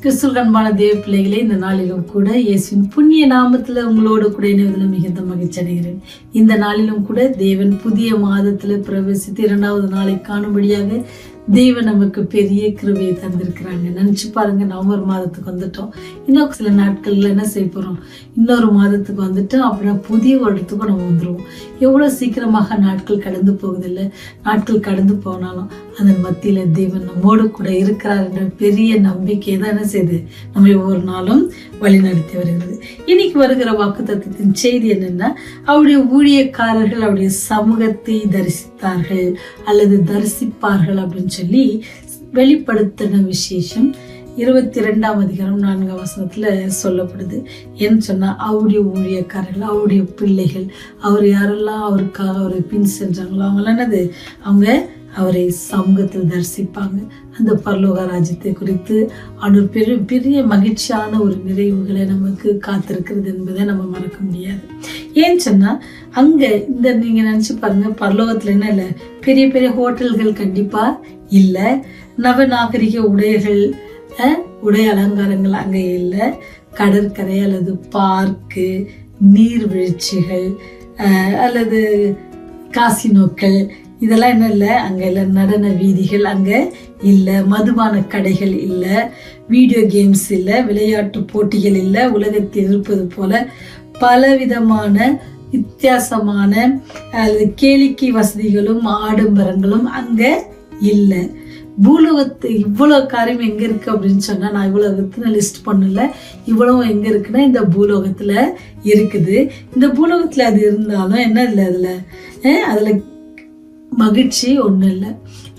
கிறிஸ்துவுக்கு அன்பான தேவ பிள்ளைகளே, இந்த நாளிலும் கூட இயேசுவின் புண்ணிய நாமத்துல உங்களோடு கூட இணைவதில் மிகுந்த மகிழ்ச்சி அடைகிறேன். இந்த நாளிலும் கூட தேவன் புதிய மாதத்துல பிரவேசித்து 2வது நாளை காணும்படியாக தேவன் நமக்கு பெரிய கிருபையை தந்திருக்கிறாங்க. நினைச்சு பாருங்க, நவம்பர் மாதத்துக்கு வந்துட்டோம். இன்னும் சில நாட்கள்ல என்ன செய்ய போறோம், இன்னொரு மாதத்துக்கு வந்துட்டோம். அப்படின்னா புதிய வருடத்துக்கும் நம்ம வந்துடுவோம். எவ்வளவு சீக்கிரமாக நாட்கள் கடந்து போகுதில்லை. நாட்கள் கடந்து போனாலும் அதன் மத்தியில தேவன் நம்மோடு கூட இருக்கிறார் என்ற பெரிய நம்பிக்கை தான் என்ன செய்யுது, நம்ம ஒவ்வொரு நாளும் வழி நடத்தி வருகிறது. இன்னைக்கு வருகிற வாக்குத்தத்தத்தின் செய்தி என்னன்னா, அவருடைய ஊழியக்காரர்கள் அவருடைய சமூகத்தை தரிசித்தார்கள் அல்லது தரிசிப்பார்கள் அப்படின்னு சொல்லி வெளிப்படுத்தின விசேஷம் 22ஆம் அதிகாரம் 4ஆம் வசனத்துல சொல்லப்படுது. ஏன்னு சொன்னா, அவருடைய ஊழியக்காரர்கள், அவருடைய பிள்ளைகள், அவர் யாரெல்லாம் அவருக்காக அவரை பின் சென்றாங்களோ அவங்களாம் என்னது, அவங்க அவரை சமூகத்தில் தரிசிப்பாங்க. அந்த பரலோக ராஜ்யத்தை குறித்து அவர் பெரிய பெரிய மகிழ்ச்சியான ஒரு நிறைவுகளை நமக்கு காத்திருக்கிறது என்பதை நம்ம மறக்க முடியாது. ஏன்னு சொன்னா, அங்க இந்த நீங்க நினைச்சு பாருங்க, பரலோகத்துல என்ன இல்லை, பெரிய பெரிய ஹோட்டல்கள் கண்டிப்பா இல்லை, நவநாகரிக உடை அலங்காரங்கள் அங்க இல்லை, கடற்கரை அல்லது பார்க்கு, நீர்வீழ்ச்சிகள் அல்லது காசினோக்கள் இதெல்லாம் என்ன இல்லை, அங்கே இல்லை. நடன வீதிகள் அங்கே இல்லை, மதுபான கடைகள் இல்லை, வீடியோ கேம்ஸ் இல்லை, விளையாட்டு போட்டிகள் இல்லை. உலகத்தில் இருப்பது போல பலவிதமான வித்தியாசமான அல்லது கேளிக்கை வசதிகளும் ஆடம்பரங்களும் அங்கே இல்லை. பூலோகத்து இவ்வளோ காரியம் எங்கே இருக்குது அப்படின்னு சொன்னால், நான் இவ்வளோகத்துல லிஸ்ட் பண்ணல, இவ்வளவு எங்கே இருக்குன்னா இந்த பூலோகத்தில் இருக்குது. இந்த பூலோகத்தில் அது இருந்தாலும் என்ன இல்லை, அதில் மகிழ்ச்சி ஒன்றும் இல்லை.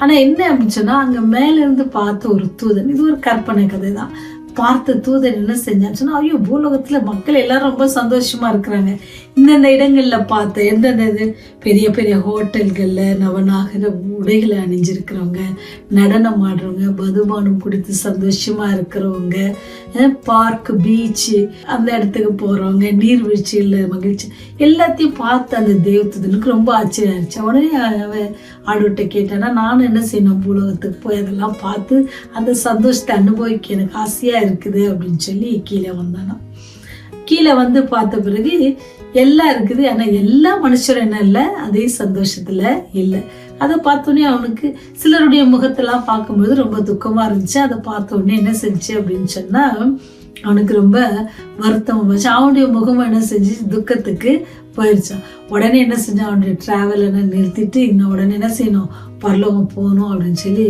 ஆனால் என்ன அப்படின்னு சொன்னால், அங்கே மேலேருந்து பார்த்த ஒரு தூதன், இது ஒரு கற்பனை கதை தான், பார்த்த தூதன் என்ன செஞ்சான்னு சொன்னால், ஐயோ பூலோகத்தில் மக்கள் எல்லாரும் ரொம்ப சந்தோஷமாக இருக்கிறாங்க. இந்தந்த இடங்களில் பார்த்த எந்தெந்த இது பெரிய பெரிய ஹோட்டல்களில் நவநாகர உடைகளை அணிஞ்சிருக்கிறவங்க, நடனம் ஆடுறவங்க, மதுபானம் குடித்து சந்தோஷமாக இருக்கிறவங்க, பார்க்கு, பீச்சு அந்த இடத்துக்கு போகிறவங்க, நீர்வீழ்ச்சியில் மகிழ்ச்சி எல்லாத்தையும் பார்த்து அந்த தேவதூதனுக்கு ரொம்ப ஆச்சரியம் ஆயிடுச்சு. உடனே ஆடுகிட்ட கேட்டேன்னா, நானும் என்ன செய்யணும், பூலோகத்துக்கு போய் அதெல்லாம் பார்த்து அந்த சந்தோஷத்தை அனுபவிக்க எனக்கு ஆசையாக இருக்குது அப்படின்னு சொல்லி கீழே வந்தானா. கீழே வந்து பார்த்த பிறகு எல்லாம் இருக்குது, ஆனால் எல்லா மனுஷரும் என்ன இல்லை, அதே சந்தோஷத்துல இல்லை. அதை பார்த்தோன்னே அவனுக்கு சிலருடைய முகத்தெல்லாம் பார்க்கும்போது ரொம்ப துக்கமாக இருந்துச்சு. அதை பார்த்த உடனே என்ன செஞ்சு அப்படின்னு சொன்னால், அவனுக்கு ரொம்ப வருத்தமாக போச்சு. அவனுடைய முகம் என்ன செஞ்சு, துக்கத்துக்கு போயிடுச்சான். உடனே என்ன செஞ்சான், அவனுடைய ட்ராவல் என்ன நிறுத்திட்டு இன்னும் உடனே என்ன செய்யணும், பரலோகம் போகணும் அப்படின்னு சொல்லி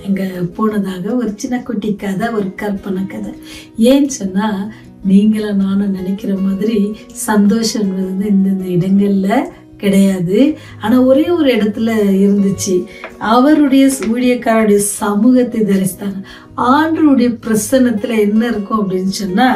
எங்கே போனதாக ஒரு சின்ன குட்டி கதை, ஒரு கற்பனை கதை. ஏன்னு சொன்னால், நீங்களும் நானும் நினைக்கிற மாதிரி சந்தோஷம் என்பது இந்தந்த இடங்களில் கிடையாது. ஆனால் ஒரே ஒரு இடத்துல இருந்துச்சு. அவருடைய ஊழியக்காரருடைய சமூகத்தை தரிசித்தாங்க. ஆண்டவருடைய பிரசன்னத்துல என்ன இருக்கும் அப்படின்னு சொன்னா,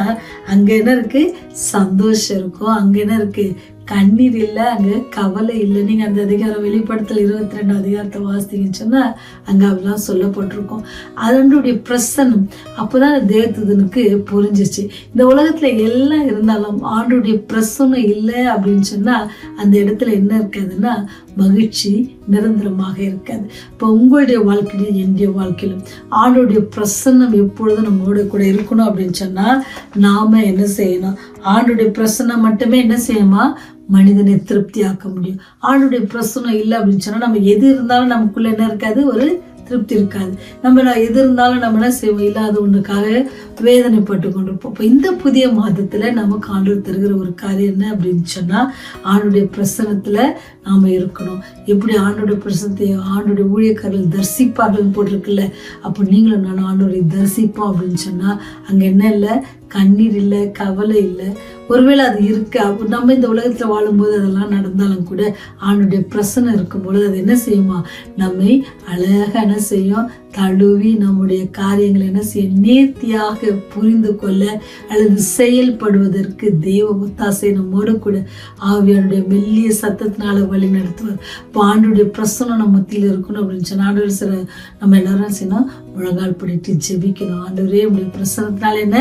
அங்க என்ன இருக்கு, சந்தோஷம் இருக்கும். அங்க என்ன இருக்கு, கண்ணீர் இல்லை, அங்க கவலை இல்லை. நீங்க அந்த அதிகாரம் வெளிப்படுத்தல் 22ஆம் அதிகாரத்தை வாசித்தீங்கன்னு சொன்னா, அங்க அப்படிலாம் சொல்லப்பட்டிருக்கும். அதனுடைய பிரசன்னம் அப்போதான் தேவதூதனுக்கு புரிஞ்சிச்சு. இந்த உலகத்துல எல்லாம் இருந்தாலும் ஆண்டவருடைய பிரசன்னம் இல்லை அப்படின்னு சொன்னா, அந்த இடத்துல என்ன இருக்காதுன்னா, மகிழ்ச்சி நிரந்தரமாக இருக்காது. இப்போ உங்களுடைய வாழ்க்கையிலும் என்னுடைய வாழ்க்கையிலும் ஆண்டோடைய பிரசன்னம் எப்பொழுதும் நம்மளோட கூட இருக்கணும் அப்படின்னு சொன்னா, நாம என்ன செய்யணும், ஆண்டோடைய பிரசன்னம் மட்டுமே என்ன செய்யணுமா, மனிதனை திருப்தியாக்க முடியும். ஆண்டோடைய பிரசன்னம் இல்லை அப்படின்னு சொன்னா, நம்ம எது இருந்தாலும் நமக்குள்ள என்ன இருக்காது, ஒரு திருப்தி இருக்காது. நம்ம எது இருந்தாலும் நம்ம என்ன செய்வோம், இல்லாத ஒன்றுக்காக வேதனைப்பட்டு கொண்டிருப்போம். இப்போ இந்த புதிய மாதத்துல நமக்கு ஆண்டவர் தருகிற ஒரு காரியம் என்ன அப்படின்னு சொன்னா, ஆண்டுடைய பிரசனத்துல நாம இருக்கணும். எப்படி ஆண்டோடைய பிரசனத்தை ஆண்டோடைய ஊழியக்காரர்கள் தரிசிப்பார்கள் போட்டிருக்குல்ல, அப்போ நீங்களும் நான் ஆண்டோரை தரிசிப்போம் அப்படின்னு சொன்னா, அங்க என்ன இல்லை, கண்ணீர் இல்லை, கவலை இல்லை. ஒருவேளை அது இருக்கு, அப்போ நம்ம இந்த உலகத்துல வாழும்போது அதெல்லாம் நடந்தாலும் கூட ஆண்டுடைய பிரசனம் இருக்கும்பொழுது அது என்ன செய்யுமா, நம்மை அழகாக என்ன செய்யும், தழுவி நம்முடைய காரியங்களை என்ன செய்ய, நேர்த்தியாக புரிந்து கொள்ள அல்லது செயல்படுவதற்கு தேவ ஒத்தாசை நம்மோடு கூட ஆவியானுடைய மெல்லிய சத்தத்தினால வழி நடத்துவார். இப்போ ஆண்டுடைய பிரசனம் நம்ம மத்தியில் இருக்கணும் அப்படின்னு சொன்னா, ஆண்டவர் சில நம்ம எல்லாரும் செய்யணும், முழங்கால் படிட்டு ஜெபிக்கணும். ஆண்டவரே உடைய பிரசனத்தினால என்ன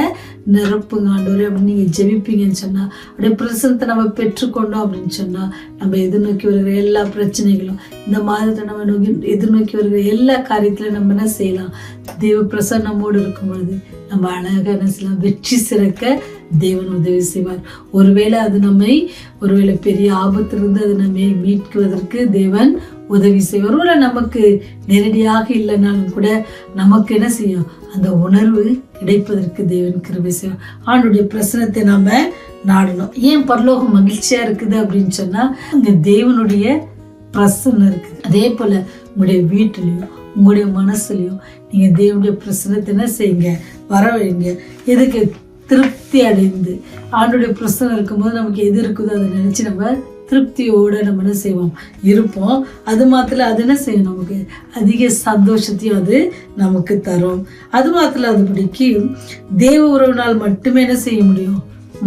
நிரப்புங்க ஆண்டவரே அப்படின்னு நீங்க ஜெபிப்பீங்கன்னு சொன்னா, அப்படியே பிரசனத்தை நம்ம பெற்றுக்கொண்டோம் அப்படின்னு சொன்னா, நம்ம எதிர்நோக்கி வருகிற எல்லா பிரச்சனைகளும் இந்த மாதத்தை நம்ம எதிர்நோக்கி வருகிற எல்லா காரியத்திலும் நம்ம என்ன செய்யலாம்? தேவ பிரசன்னமோடு இருக்கும் பொழுது நம்ம அழகாக என்ன செய்யலாம்? வெற்றி சிறக்க தேவன் உதவி செய்வார். ஒருவேளை அது ஒருவேளை பெரிய ஆபத்திலிருந்து அது நம்மை மீட்குவதற்கு தேவன் உதவி செய்வார். ஒருவேளை நமக்கு நேரடியாக இல்லைனாலும் கூட நமக்கு என்ன செய்யும்? அந்த உணர்வு கிடைப்பதற்கு தேவன் கிருபை செய்வார். ஆண்டுடைய பிரசனத்தை நாம நாடணும். ஏன் பரலோகம் மகிழ்ச்சியா இருக்குது அப்படின்னு சொன்னா, அங்க தேவனுடைய பிரசன்னம் இருக்குது. அதே போல உங்களுடைய வீட்டிலையும் உங்களுடைய மனசுலையும் நீங்க தேவனுடைய பிரசனத்தை என்ன செய்யுங்க? வரவைங்க. எதுக்கு? திருப்தி அடைந்து ஆண்டுடைய பிரசனம் இருக்கும்போது நமக்கு எது இருக்குதோ அதை நினைச்சு நம்ம திருப்தியோட நம்ம என்ன செய்வோம்? இருப்போம். அது மாத்திரம் அது என்ன செய்யும்? நமக்கு அதிக சந்தோஷத்தையும் அது நமக்கு தரும். அது மாத்திரம் அது பிடிக்கி தேவ உறவினால் மட்டுமே என்ன செய்ய முடியும்?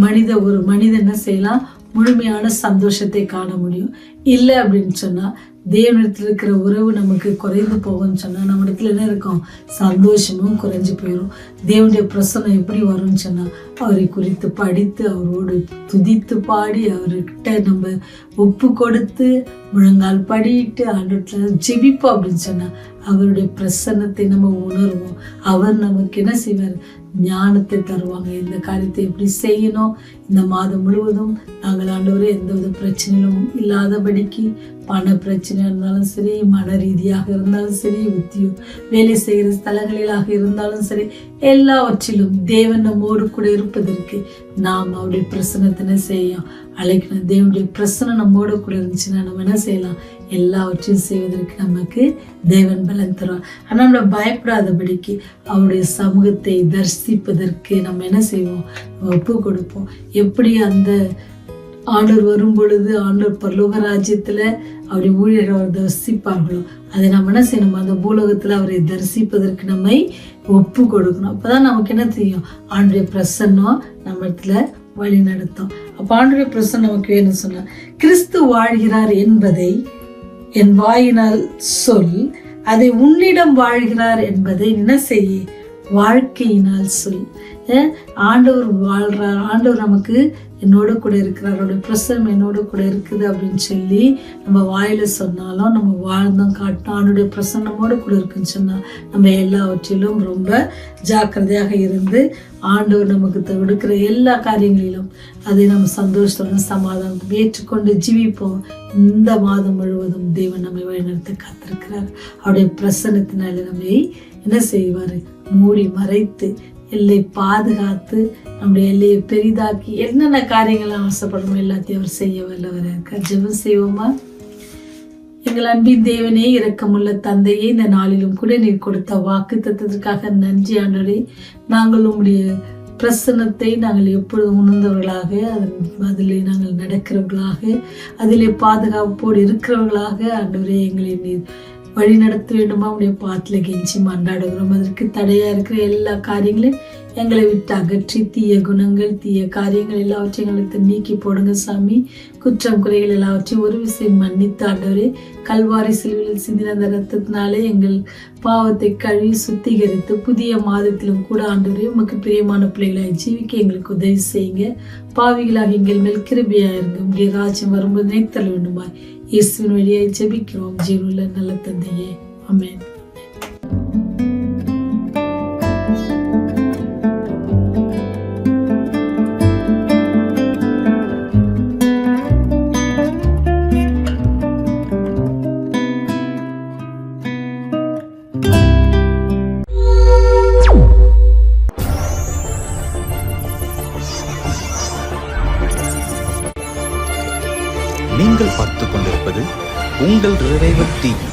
மனிதன் என்ன செய்யலாம்? முழுமையான சந்தோஷத்தை காண முடியும். இல்லை அப்படின்னு சொன்னா தேவனிடத்தில் இருக்கிற உறவு நமக்கு குறைந்து போகும்னு சொன்னா நம்ம இடத்துல என்ன இருக்கும்? சந்தோஷமும் குறைஞ்சு போயிடும். தேவனுடைய பிரசன்னம் எப்படி வரும்னு சொன்னா அவரை குறித்து படித்து அவரோடு துதித்து பாடி அவர்கிட்ட நம்ம ஒப்பு கொடுத்து முழங்கால் படிட்டு ஆண்டவர்கிட்ட ஜெபிப்போம் அப்படின்னு சொன்னா அவருடைய பிரசன்னத்தை நம்ம உணர்வோம். அவர் நமக்கு என்ன செய்வார்? ஞானத்தை தருவாங்க. இந்த காரியத்தை எப்படி செய்யணும்? இந்த மாதம் முழுவதும் நாங்கள் ஆண்டவரே எந்தவித பிரச்சனையும் இல்லாதபடிக்கு, பண பிரச்சனையாக இருந்தாலும் சரி, மன ரீதியாக இருந்தாலும் சரி, வேலை செய்கிற ஸ்தலங்களிலாக இருந்தாலும் சரி, எல்லாவற்றிலும் தேவன் நம்மோடு கூட இருப்பதற்கு நாம் அவருடைய பிரசன்னத்தினை செய்யும் அழைக்கணும். தேவனுடைய பிரசனம் நம்மோடு கூட இருந்துச்சுன்னா நம்ம என்ன செய்யலாம்? எல்லாவற்றையும் செய்வதற்கு நமக்கு தேவன் பலன் தருவார். ஆனால் நம்மளை பயப்படாதபடிக்கு அவருடைய சமூகத்தை தரிசிப்பதற்கு நம்ம என்ன செய்வோம்? ஒப்பு கொடுப்போம். எப்படி அந்த ஆண்டவர் வரும் பொழுது ஆண்டவர் பரலோக ராஜ்யத்துல அவருடைய ஊழியர்கள் அவர் தரிசிப்பார்களோ அதை நம்ம என்ன செய்யணும்? அந்த பூலோகத்துல அவரை தரிசிப்பதற்கு நம்மை ஒப்பு கொடுக்கணும். அப்பதான் நமக்கு என்ன தெரியும்? ஆண்டுடைய பிரசன்னம் நம்ம இடத்துல வழி நடத்தும். அப்ப ஆண்டுடைய பிரசன்னம் நமக்கு வேணும்னு சொன்னா, கிறிஸ்து வாழ்கிறார் என்பதை என் வாயினால் சொல், அதை உன்னிடம் வாழ்கிறார் என்பதை என்ன செய்ய? வாழ்க்கையினால் சொல். ஆண்டவர் வாழ்றார், ஆண்டவர் நமக்கு என்னோட கூட இருக்கிறார், அவருடைய பிரசனம் என்னோட கூட இருக்குது அப்படின்னு சொல்லி நம்ம வாயில சொன்னாலும் நம்ம வாழ்ந்தோம் காட்டோம் ஆண்டுடைய பிரசன்னமோட கூட இருக்குன்னு சொன்னா நம்ம எல்லாவற்றிலும் ரொம்ப ஜாக்கிரதையாக இருந்து ஆண்டவர் நமக்கு கொடுக்கிற எல்லா காரியங்களிலும் அதை நம்ம சந்தோஷத்துடன் சமாதானம் ஏற்றுக்கொண்டு ஜீவிப்போம். இந்த மாதம் முழுவதும் தேவன் நம்மை வழிநடத்த காத்திருக்கிறார். அவருடைய பிரசன்னத்தினால நம்மை என்ன செய்வாரு? மூடி மறைத்து எல்லை பாதுகாத்து நம்முடைய எல்லையை பெரிதாக்கி என்னென்ன காரியங்கள் ஆசைப்படணும் எல்லாத்தையும் அவர் செய்ய வல்லவராக இருக்கார். ஜெபம் செய்வோமா? எங்கள் அன்பின் தேவனே, இரக்கமுள்ள தந்தையே, இந்த நாளிலும் கூட நீர் கொடுத்த வாக்கு தத்துவத்திற்காக நன்றி ஆண்டவரே. நாங்கள் உங்களுடைய பிரசன்னத்தை நாங்கள் எப்பொழுது உணர்ந்தவர்களாக அதிலே நாங்கள் நடக்கிறவர்களாக அதிலே பாதுகாப்போடு இருக்கிறவர்களாக ஆண்டவரே எங்களை நீர் வழி நடத்த வேண்டுமா உடைய பாத்துல கெஞ்சி மன்றாடுகிறோம். அதற்கு தடையா இருக்கிற எல்லா காரியங்களையும் எங்களை விட்டு அகற்றி தீய குணங்கள் தீய காரியங்கள் எல்லாவற்றையும் எங்களுக்கு நீக்கி போடுங்க சாமி. குற்றம் குறைகள் எல்லாவற்றையும் ஒரு விஷயம் மன்னித்து ஆண்டவரே, கல்வாரி சிலுவையில் சிந்தின அந்த ரத்தத்தினாலே எங்கள் பாவத்தை கழுவி சுத்திகரித்து புதிய மாதத்திலும் கூட ஆண்டவரே உமக்கு பிரியமான பிள்ளைகளாய் ஜீவிக்க எங்களுக்கு உதவி செய்யுங்க. பாவிகளாக எங்கள் மேல் கிருபையாயிருங்க. உங்களுடைய ராஜ்யம் வரும்போது நினைத்தல் வேண்டுமா இயேசுவின் வழியாய் ஜெபிக்கிறோம் ஜீவனுள்ள நல்ல தந்தையே, ஆமென். நீங்கள் பார்த்துக் கொண்டிருப்பது உங்கள் ரிவைவல் டிவி.